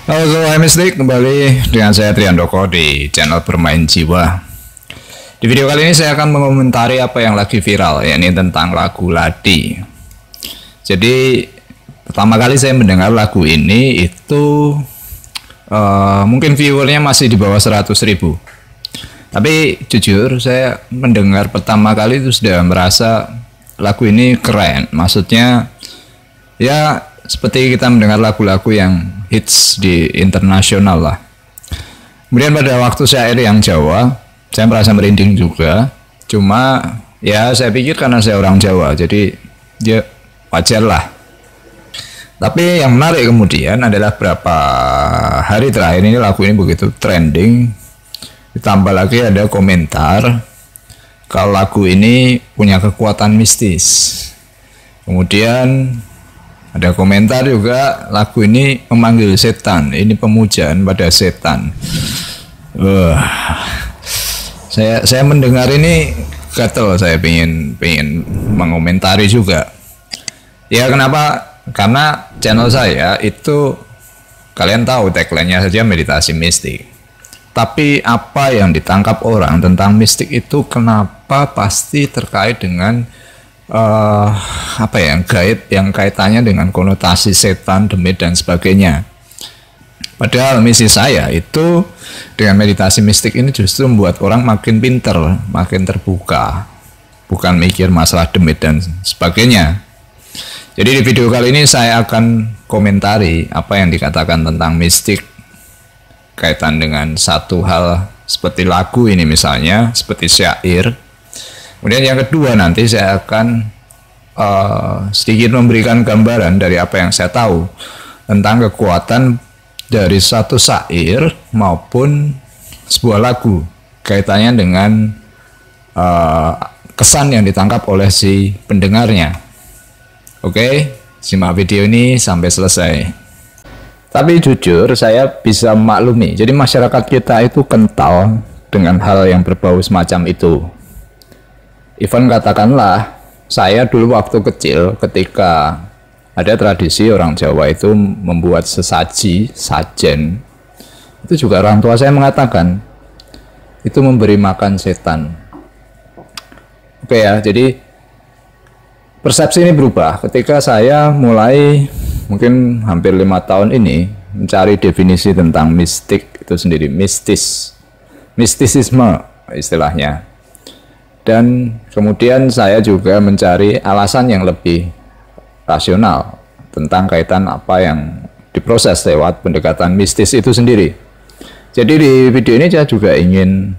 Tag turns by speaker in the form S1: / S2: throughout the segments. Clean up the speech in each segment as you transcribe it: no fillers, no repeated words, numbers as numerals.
S1: Halo Sobat Mistik, kembali dengan saya Triandoko di channel Bermain Jiwa. Di video kali ini saya akan mengomentari apa yang lagi viral, yakni tentang lagu Ladi. Jadi pertama kali saya mendengar lagu ini itu mungkin viewernya masih di bawah 100.000. Tapi jujur saya mendengar pertama kali itu sudah merasa lagu ini keren. Maksudnya ya seperti kita mendengar lagu-lagu yang hits di internasional lah. Kemudian pada waktu syair yang Jawa, saya merasa merinding juga. Cuma ya saya pikir karena saya orang Jawa, jadi ya wajar lah. Tapi yang menarik kemudian adalah berapa hari terakhir ini lagu ini begitu trending. Ditambah lagi ada komentar kalau lagu ini punya kekuatan mistis. Kemudian ada komentar juga lagu ini memanggil setan, ini pemujaan pada setan. Saya mendengar ini gatel, saya pengen mengomentari juga. Ya kenapa? Karena channel saya itu kalian tahu tagline-nya saja meditasi mistik. Tapi apa yang ditangkap orang tentang mistik itu kenapa pasti terkait dengan gaib yang kaitannya dengan konotasi setan, demit dan sebagainya. Padahal misi saya itu dengan meditasi mistik ini justru membuat orang makin pinter, makin terbuka, bukan mikir masalah demit dan sebagainya. Jadi di video kali ini saya akan komentari apa yang dikatakan tentang mistik kaitan dengan satu hal seperti lagu ini misalnya, seperti syair. Kemudian yang kedua nanti saya akan sedikit memberikan gambaran dari apa yang saya tahu tentang kekuatan dari satu syair maupun sebuah lagu kaitannya dengan kesan yang ditangkap oleh si pendengarnya. Oke, simak video ini sampai selesai. Tapi jujur saya bisa memaklumi, jadi masyarakat kita itu kental dengan hal yang berbau semacam itu. Even katakanlah saya dulu waktu kecil ketika ada tradisi orang Jawa itu membuat sesaji, sajen, itu juga orang tua saya mengatakan itu memberi makan setan. Oke ya, jadi persepsi ini berubah ketika saya mulai mungkin hampir 5 tahun ini mencari definisi tentang mistik itu sendiri, mistisisme istilahnya. Dan kemudian saya juga mencari alasan yang lebih rasional tentang kaitan apa yang diproses lewat pendekatan mistis itu sendiri. Jadi di video ini saya juga ingin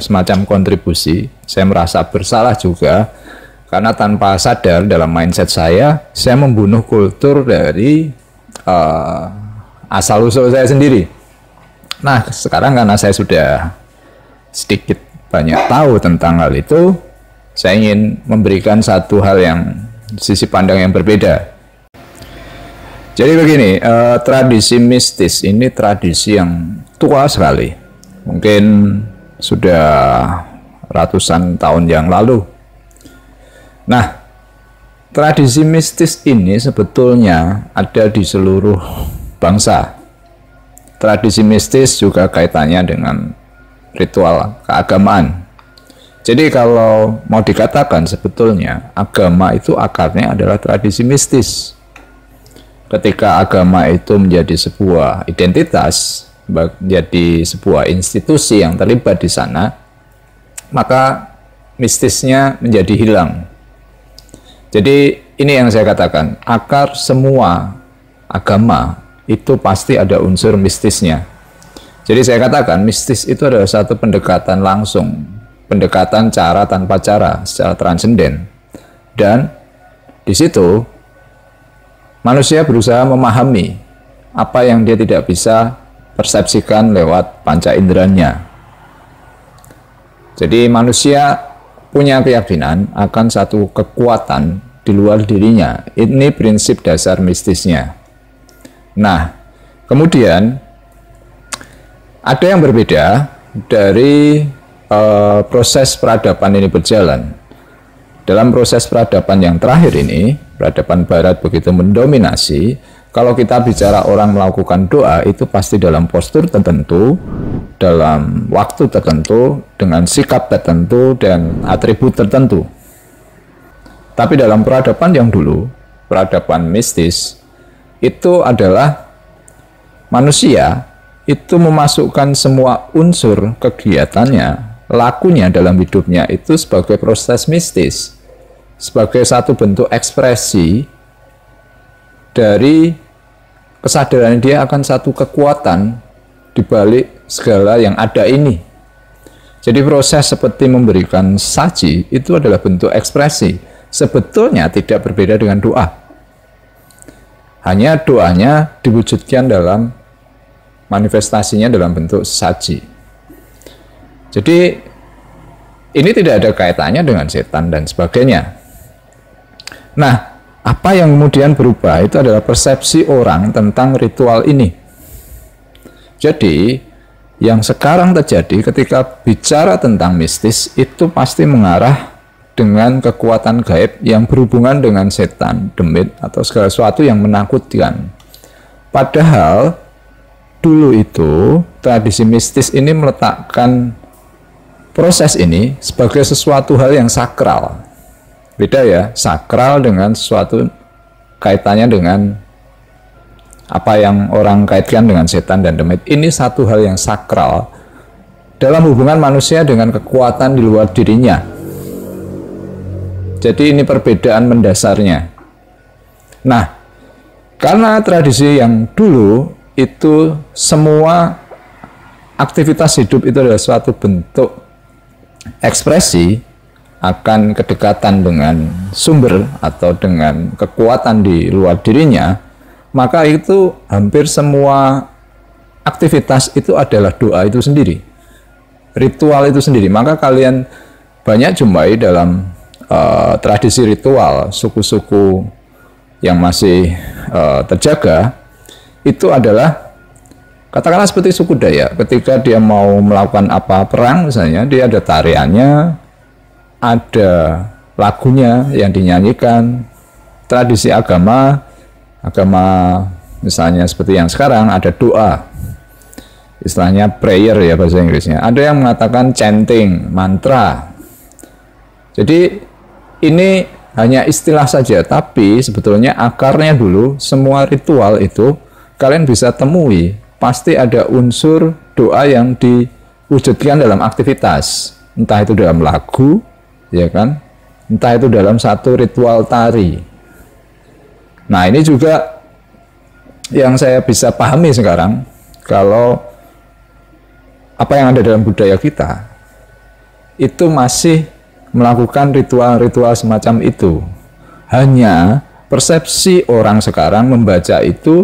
S1: semacam kontribusi. Saya merasa bersalah juga karena tanpa sadar dalam mindset saya membunuh kultur dari asal-usul saya sendiri. Nah, sekarang karena saya sudah sedikit banyak tahu tentang hal itu, saya ingin memberikan satu hal yang sisi pandang yang berbeda. Jadi begini, tradisi mistis ini tradisi yang tua sekali, mungkin sudah ratusan tahun yang lalu. Nah, tradisi mistis ini sebetulnya ada di seluruh bangsa. Tradisi mistis juga kaitannya dengan ritual keagamaan. Jadi kalau mau dikatakan sebetulnya agama itu akarnya adalah tradisi mistis. Ketika agama itu menjadi sebuah identitas, menjadi sebuah institusi yang terlibat di sana, maka mistisnya menjadi hilang. Jadi ini yang saya katakan, akar semua agama itu pasti ada unsur mistisnya. Jadi saya katakan mistis itu adalah satu pendekatan langsung, pendekatan cara tanpa cara, secara transenden. Dan di situ manusia berusaha memahami apa yang dia tidak bisa persepsikan lewat panca inderanya. Jadi manusia punya keyakinan akan satu kekuatan di luar dirinya. Ini prinsip dasar mistisnya. Nah, kemudian ada yang berbeda dari proses peradaban ini berjalan. Dalam proses peradaban yang terakhir ini, peradaban barat begitu mendominasi, Kalau kita bicara orang melakukan doa, itu pasti dalam postur tertentu, dalam waktu tertentu, dengan sikap tertentu, dan atribut tertentu. Tapi dalam peradaban yang dulu, peradaban mistis, itu adalah manusia itu memasukkan semua unsur kegiatannya, lakunya dalam hidupnya itu sebagai proses mistis, sebagai satu bentuk ekspresi dari kesadaran dia akan satu kekuatan di balik segala yang ada ini. Jadi proses seperti memberikan saji itu adalah bentuk ekspresi. Sebetulnya tidak berbeda dengan doa. Hanya doanya diwujudkan dalam manifestasinya dalam bentuk saji. Jadi ini tidak ada kaitannya dengan setan dan sebagainya. Nah, apa yang kemudian berubah itu adalah persepsi orang tentang ritual ini. Jadi, yang sekarang terjadi ketika bicara tentang mistis itu pasti mengarah dengan kekuatan gaib yang berhubungan dengan setan, demit, atau segala sesuatu yang menakutkan. Padahal, dulu itu tradisi mistis ini meletakkan proses ini sebagai sesuatu hal yang sakral. Beda ya, sakral dengan sesuatu kaitannya dengan apa yang orang kaitkan dengan setan dan demit. Ini satu hal yang sakral dalam hubungan manusia dengan kekuatan di luar dirinya. Jadi ini perbedaan mendasarnya. Nah, karena tradisi yang dulu itu semua aktivitas hidup itu adalah suatu bentuk ekspresi akan kedekatan dengan sumber atau dengan kekuatan di luar dirinya, maka itu hampir semua aktivitas itu adalah doa itu sendiri, ritual itu sendiri. Maka kalian banyak jumpai dalam tradisi ritual suku-suku yang masih terjaga, itu adalah katakanlah seperti suku Dayak, ketika dia mau melakukan apa perang misalnya, dia ada tariannya, ada lagunya yang dinyanyikan. Tradisi agama misalnya seperti yang sekarang ada doa, istilahnya prayer ya bahasa Inggrisnya. Ada yang mengatakan chanting, mantra. Jadi ini hanya istilah saja, tapi sebetulnya akarnya dulu semua ritual itu kalian bisa temui, pasti ada unsur doa yang diwujudkan dalam aktivitas, entah itu dalam lagu, ya kan, entah itu dalam satu ritual tari. Nah, ini juga yang saya bisa pahami sekarang, kalau apa yang ada dalam budaya kita itu masih melakukan ritual-ritual semacam itu. Hanya persepsi orang sekarang membaca itu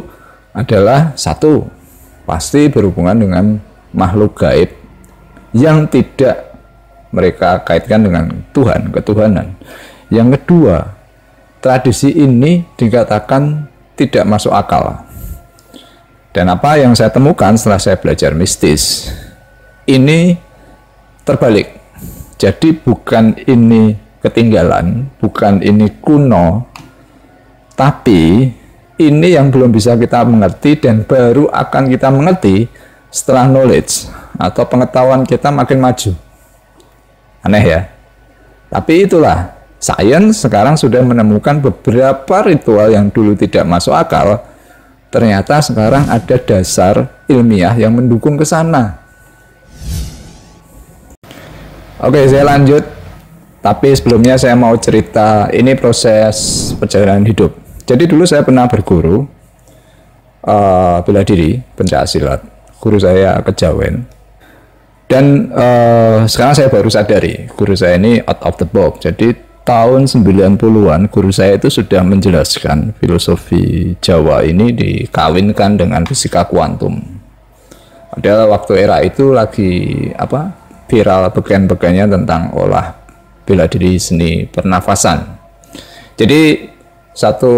S1: adalah satu, pasti berhubungan dengan makhluk gaib yang tidak mereka kaitkan dengan Tuhan, ketuhanan. Yang kedua, tradisi ini dikatakan tidak masuk akal. Dan apa yang saya temukan setelah saya belajar mistis, ini terbalik. Jadi bukan ini ketinggalan, bukan ini kuno, tapi ini yang belum bisa kita mengerti dan baru akan kita mengerti setelah knowledge atau pengetahuan kita makin maju. Aneh ya, tapi itulah, sains sekarang sudah menemukan beberapa ritual yang dulu tidak masuk akal, ternyata sekarang ada dasar ilmiah yang mendukung ke sana. Oke, saya lanjut, tapi sebelumnya saya mau cerita ini proses perjalanan hidup. Jadi dulu saya pernah berguru bela diri, pencaksilat, guru saya kejawen. Dan sekarang saya baru sadari, guru saya ini out of the box. Jadi tahun 90-an guru saya itu sudah menjelaskan filosofi Jawa ini dikawinkan dengan fisika kuantum. Padahal waktu era itu lagi viral bagian-bagiannya tentang olah bela diri seni pernafasan. Jadi satu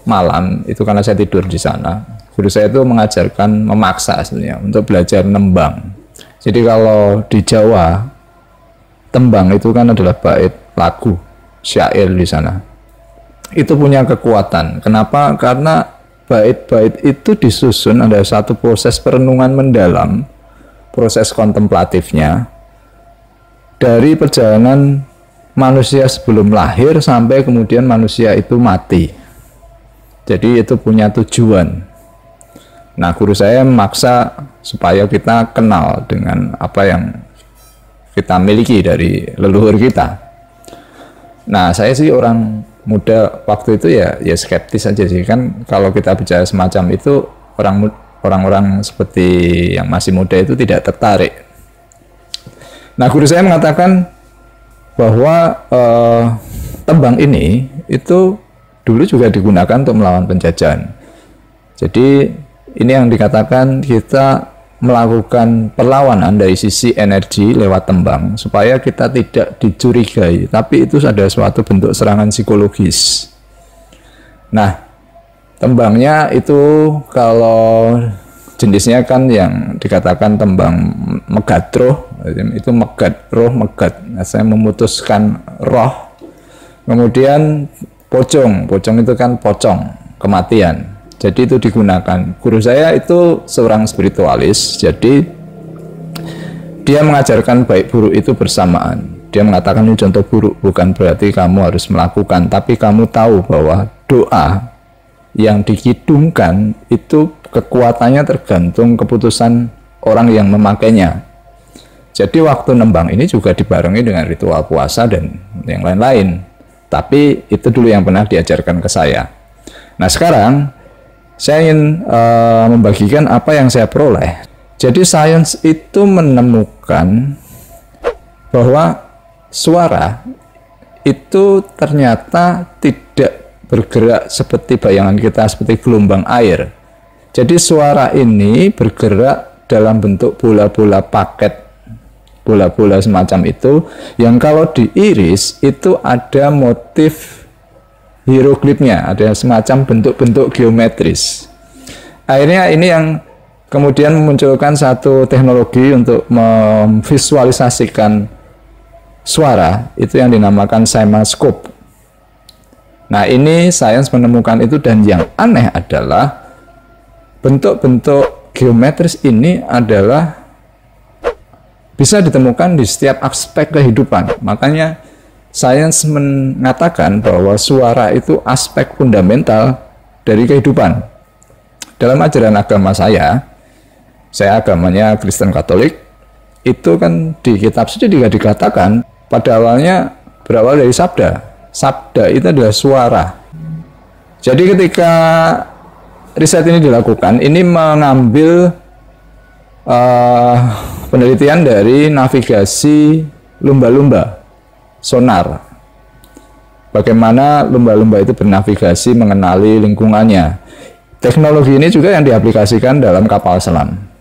S1: malam itu karena saya tidur di sana, guru saya itu mengajarkan memaksa sebenarnya untuk belajar nembang. Jadi kalau di Jawa, tembang itu kan adalah bait lagu, syair di sana. Itu punya kekuatan. Kenapa? Karena bait-bait itu disusun ada satu proses perenungan mendalam, proses kontemplatifnya dari perjalanan manusia sebelum lahir sampai kemudian manusia itu mati. Jadi itu punya tujuan. Nah, guru saya memaksa supaya kita kenal dengan apa yang kita miliki dari leluhur kita. Nah, saya sih orang muda waktu itu ya skeptis aja sih, kan kalau kita bicara semacam itu orang-orang seperti yang masih muda itu tidak tertarik. Nah, guru saya mengatakan bahwa tembang ini itu dulu juga digunakan untuk melawan penjajahan. Jadi ini yang dikatakan kita melakukan perlawanan dari sisi energi lewat tembang supaya kita tidak dicurigai, tapi itu ada suatu bentuk serangan psikologis. Nah, tembangnya itu kalau jenisnya kan yang dikatakan tembang megatroh, itu megat roh megat. Nah, saya memutuskan roh. Kemudian pocong itu kan pocong, kematian. Jadi itu digunakan. Guru saya itu seorang spiritualis, jadi dia mengajarkan baik buruk itu bersamaan. Dia mengatakan ini contoh buruk, bukan berarti kamu harus melakukan, tapi kamu tahu bahwa doa yang dikidungkan itu kekuatannya tergantung keputusan orang yang memakainya. Jadi waktu nembang ini juga dibarengi dengan ritual puasa dan yang lain-lain. Tapi itu dulu yang pernah diajarkan ke saya. Nah, sekarang saya ingin membagikan apa yang saya peroleh. Jadi sains itu menemukan bahwa suara itu ternyata tidak bergerak seperti bayangan kita, seperti gelombang air. Jadi suara ini bergerak dalam bentuk bola-bola paket, bola-bola semacam itu, yang kalau diiris itu ada motif hieroglifnya, ada semacam bentuk-bentuk geometris. Akhirnya ini yang kemudian memunculkan satu teknologi untuk memvisualisasikan suara, itu yang dinamakan seismoscope. Nah, ini sains menemukan itu, dan yang aneh adalah bentuk-bentuk geometris ini adalah bisa ditemukan di setiap aspek kehidupan. Makanya sains mengatakan bahwa suara itu aspek fundamental dari kehidupan. Dalam ajaran agama saya agamanya Kristen Katolik, itu kan di kitab suci juga dikatakan pada awalnya berawal dari sabda. Sabda itu adalah suara. Jadi ketika riset ini dilakukan, ini mengambil penelitian dari navigasi lumba-lumba, sonar. Bagaimana lumba-lumba itu bernavigasi mengenali lingkungannya. Teknologi ini juga yang diaplikasikan dalam kapal selam.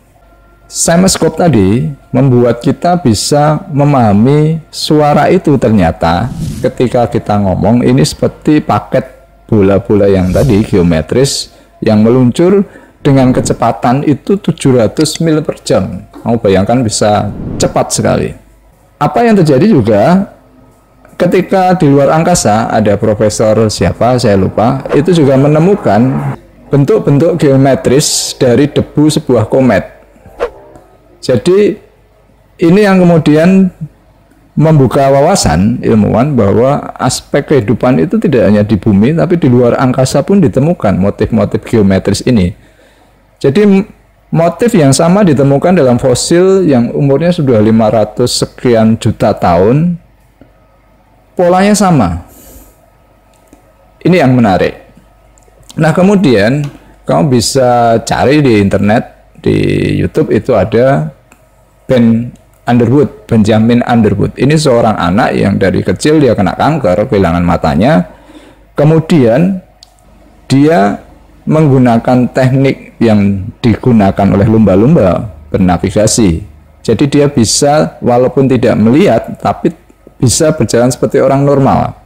S1: Seismoscope tadi membuat kita bisa memahami suara itu. Ternyata ketika kita ngomong ini seperti paket bola-bola yang tadi geometris yang meluncur dengan kecepatan itu 700 mil per jam. Kamu bayangkan bisa cepat sekali. Apa yang terjadi juga ketika di luar angkasa, ada profesor siapa saya lupa, itu juga menemukan bentuk-bentuk geometris dari debu sebuah komet. Jadi ini yang kemudian membuka wawasan ilmuwan bahwa aspek kehidupan itu tidak hanya di bumi, tapi di luar angkasa pun ditemukan motif-motif geometris ini. Jadi motif yang sama ditemukan dalam fosil yang umurnya sudah 500 sekian juta tahun. Polanya sama. Ini yang menarik. Nah, kemudian kamu bisa cari di internet, di YouTube itu ada Benjamin Underwood. Ini seorang anak yang dari kecil dia kena kanker, kehilangan matanya. Kemudian dia menggunakan teknik yang digunakan oleh lumba-lumba bernavigasi. Jadi dia bisa walaupun tidak melihat, tapi bisa berjalan seperti orang normal.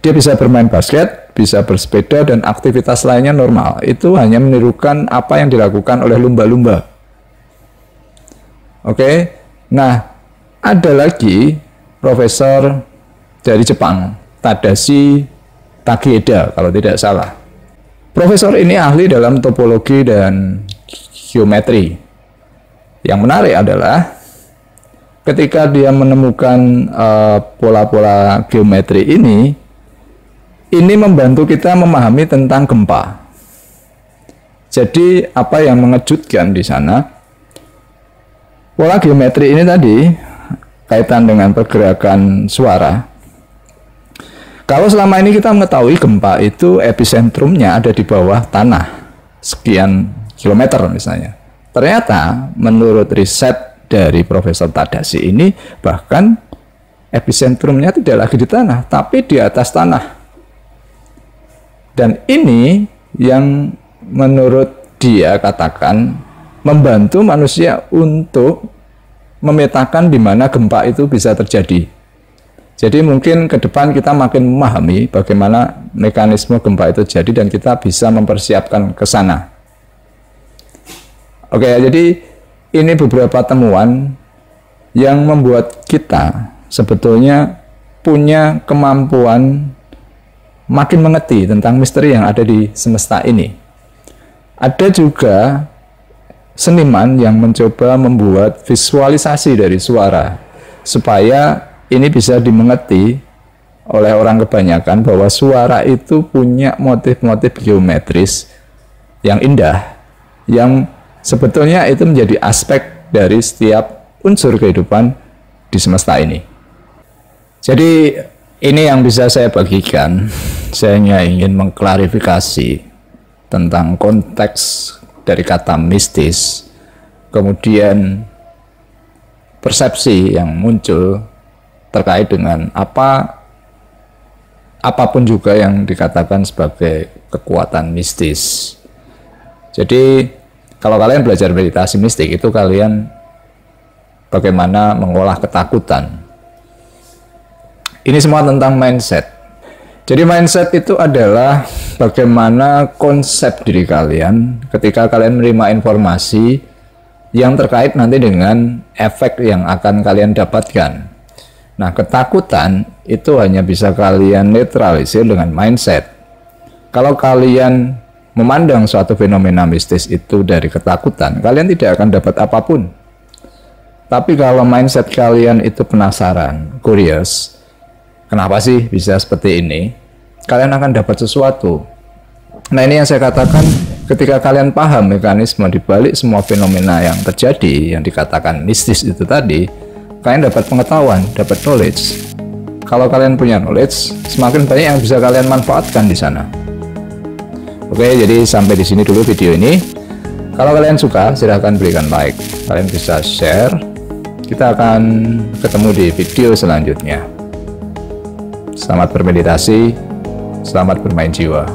S1: Dia bisa bermain basket, bisa bersepeda, dan aktivitas lainnya normal. Itu hanya menirukan apa yang dilakukan oleh lumba-lumba. Oke. Nah, ada lagi profesor dari Jepang, Tadashi Takeda kalau tidak salah. Profesor ini ahli dalam topologi dan geometri. Yang menarik adalah ketika dia menemukan pola-pola geometri ini membantu kita memahami tentang gempa. Jadi apa yang mengejutkan di sana, pola geometri ini tadi kaitan dengan pergerakan suara. Kalau selama ini kita mengetahui gempa itu episentrumnya ada di bawah tanah sekian kilometer misalnya. Ternyata menurut riset dari Profesor Tadashi ini bahkan episentrumnya tidak lagi di tanah tapi di atas tanah. Dan ini yang menurut dia katakan membantu manusia untuk memetakan di mana gempa itu bisa terjadi. Jadi mungkin ke depan kita makin memahami bagaimana mekanisme gempa itu terjadi dan kita bisa mempersiapkan ke sana. Oke, jadi ini beberapa temuan yang membuat kita sebetulnya punya kemampuan makin mengerti tentang misteri yang ada di semesta ini. Ada juga seniman yang mencoba membuat visualisasi dari suara supaya ini bisa dimengerti oleh orang kebanyakan bahwa suara itu punya motif-motif geometris yang indah, yang sebetulnya itu menjadi aspek dari setiap unsur kehidupan di semesta ini. Jadi ini yang bisa saya bagikan. Saya hanya ingin mengklarifikasi tentang konteks dari kata mistis, kemudian persepsi yang muncul terkait dengan apapun juga yang dikatakan sebagai kekuatan mistis. Jadi kalau kalian belajar meditasi mistik itu kalian bagaimana mengolah ketakutan. Ini semua tentang mindset. Jadi mindset itu adalah bagaimana konsep diri kalian ketika kalian menerima informasi yang terkait nanti dengan efek yang akan kalian dapatkan. Nah, ketakutan itu hanya bisa kalian netralisir dengan mindset. Kalau kalian memandang suatu fenomena mistis itu dari ketakutan, kalian tidak akan dapat apapun. Tapi kalau mindset kalian itu penasaran, curious, kenapa sih bisa seperti ini? Kalian akan dapat sesuatu. Nah, ini yang saya katakan, ketika kalian paham mekanisme di balik semua fenomena yang terjadi, yang dikatakan mistis itu tadi, kalian dapat pengetahuan, dapat knowledge. Kalau kalian punya knowledge, semakin banyak yang bisa kalian manfaatkan di sana. Oke, jadi sampai di sini dulu video ini. Kalau kalian suka, silahkan berikan like. Kalian bisa share. Kita akan ketemu di video selanjutnya. Selamat bermeditasi, selamat bermain jiwa.